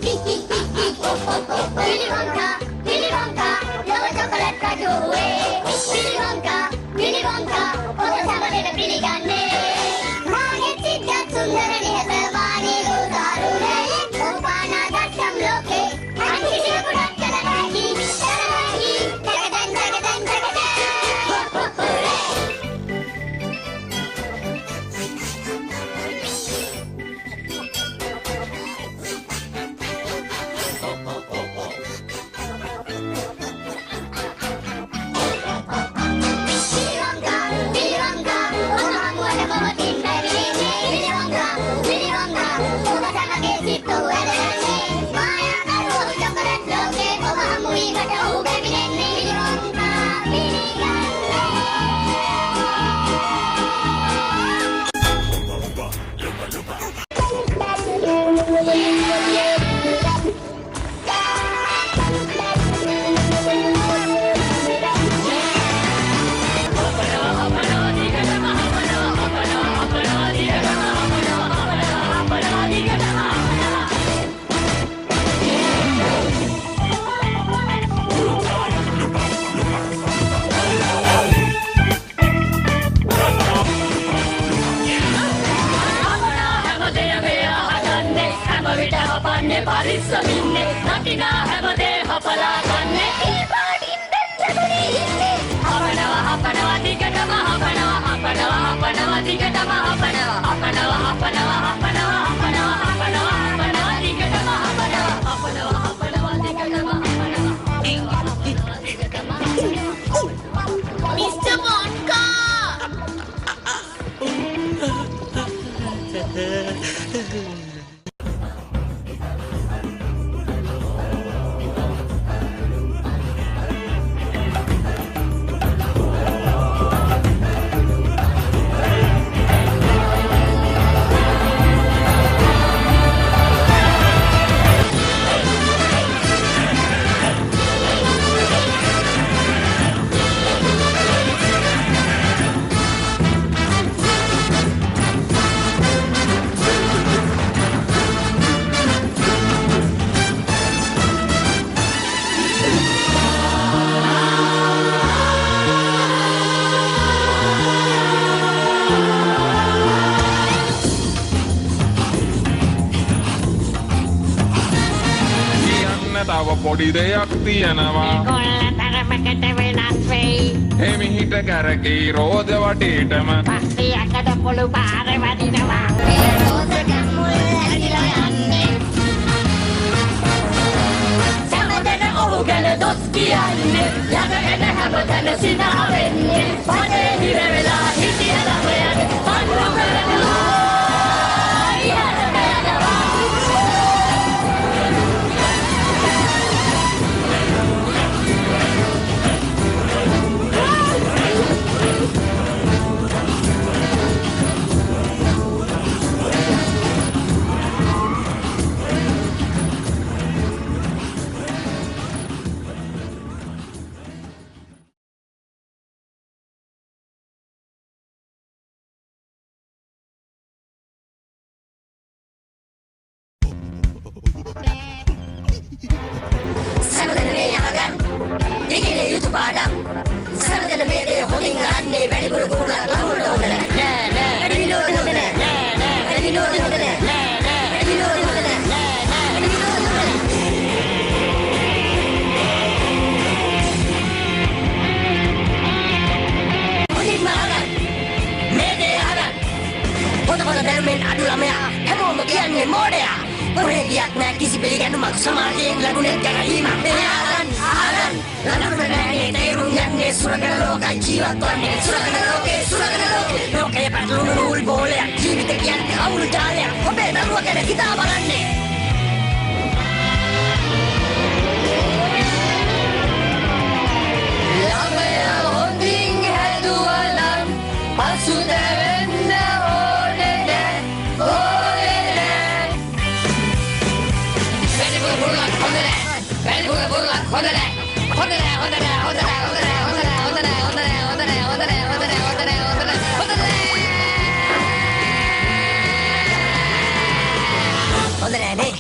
Willy Wonka, Willy Wonka, ලොව chocolate රජුවේ. Willy Wonka, Willy Wonka, ඔබ සමගට පිළිගන්නේ. මාගේ සිද්ධාත් සුන්දර නිහතමානී වූ තරුණයෙක්. ඔහු පානා දත්තම් ලෝකේ අන්තිසියකුටත් කළ හැකි. ජගදන් ජගදන් ජගදන්. පරිස්සමින්නේ නටිනා හැමදේ හපලා ගන්නේ ඒ පාටින් දැන් ලැබුණේ ඉන්නේ හපනවා දිගටම හපනවා දිගටම හපනවා දිගටම මිස්ටර් මොන්කා තව පොඩි දෙයක් තියෙනවා ඒගොල්ල තරමකට වෙනස් වෙයි එමිහිට කැරකී රෝද වටේටම පස්සේ අකද පොළු පාර වදිනවා ඒ රෝස ගම්මුල් ඇදිලා යන්නේ. සමදන ඔහු ගැන දොස් කියන්නේ යන එන හැමතැන සිනා වෙන්නේ පඩේ හිර වෙලා හිටිය ළමයන් පන්රු කරනවා සමදන මේ යමගන් දිගිනේ යුතු පාඩම් සමදන මේ දේ හොඳින් ගන්නේ වැඩිපුර කුරුල්ලක් ලඟුලට හොඳ නෑ වැඩි විනෝද හොඳ නෑ වැඩි විනෝද හොඳ නෑ වැඩි විනෝද හොඳ නෑ වැඩි විනෝද හොඳ නෑ හොඳින් මහගන් මේ දේ අහගන් පොත දැනුමෙන් අඩු ළමයා හැමෝම කියන්නේ මෝඩයා කොහේ ගියත් නෑ කිසි පිළිගැනුමක් සමාජයෙන් ලැබුණේ ගැනීමක් නේ ආරන් ලනරුණ නෑනේ තේරුම් යන්නේ සුරකන ලෝකයි ජීවත් වන්නේ සුරකන ලෝකේ ලෝකේ පැටලුණු නූල් බෝලයක් ජීවිත කියන්නේ අවුල් ජාලයක් ඔබේ දරුවා ගැන හිතා බලන්නේ ළමයා හොඳින් හැදුවා නම් පසුතැවෙන්න ඕනේ නෑ හොඳ නෑ නේ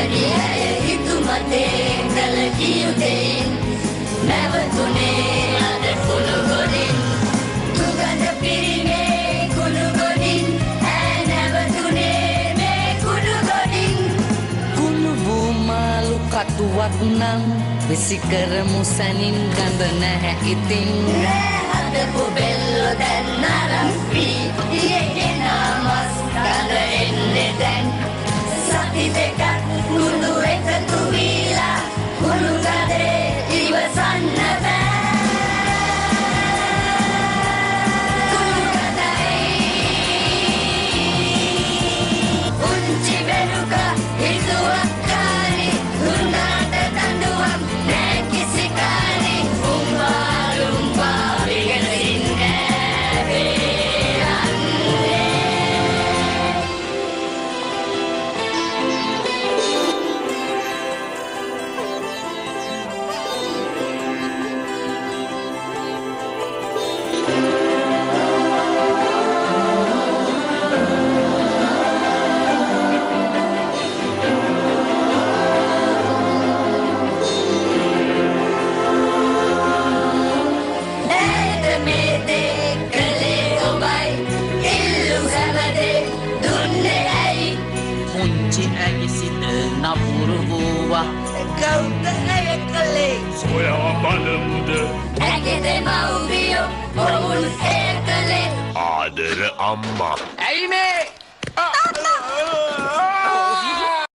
Bani hai itu mate galaki utein Nevatune ada kulu godin Tuganda pirime kulu godin Nevatune me kulu godin Kulu bumalu katuwak nang Bisikar musanin ganda nahe iting Ada bello dan narampi Iye namas kada ende dan Sati dekat kulu eta tuwila Kulu kade iwa sanna ba Kulu kadai Unci beruka itu akari Undata tanduam neki sikari Umpa bikin sinne Kunci ai sita na puru buah Kau tak ai kale Soya bala muda Agede mau bio Orang ekale Adere amma Ai me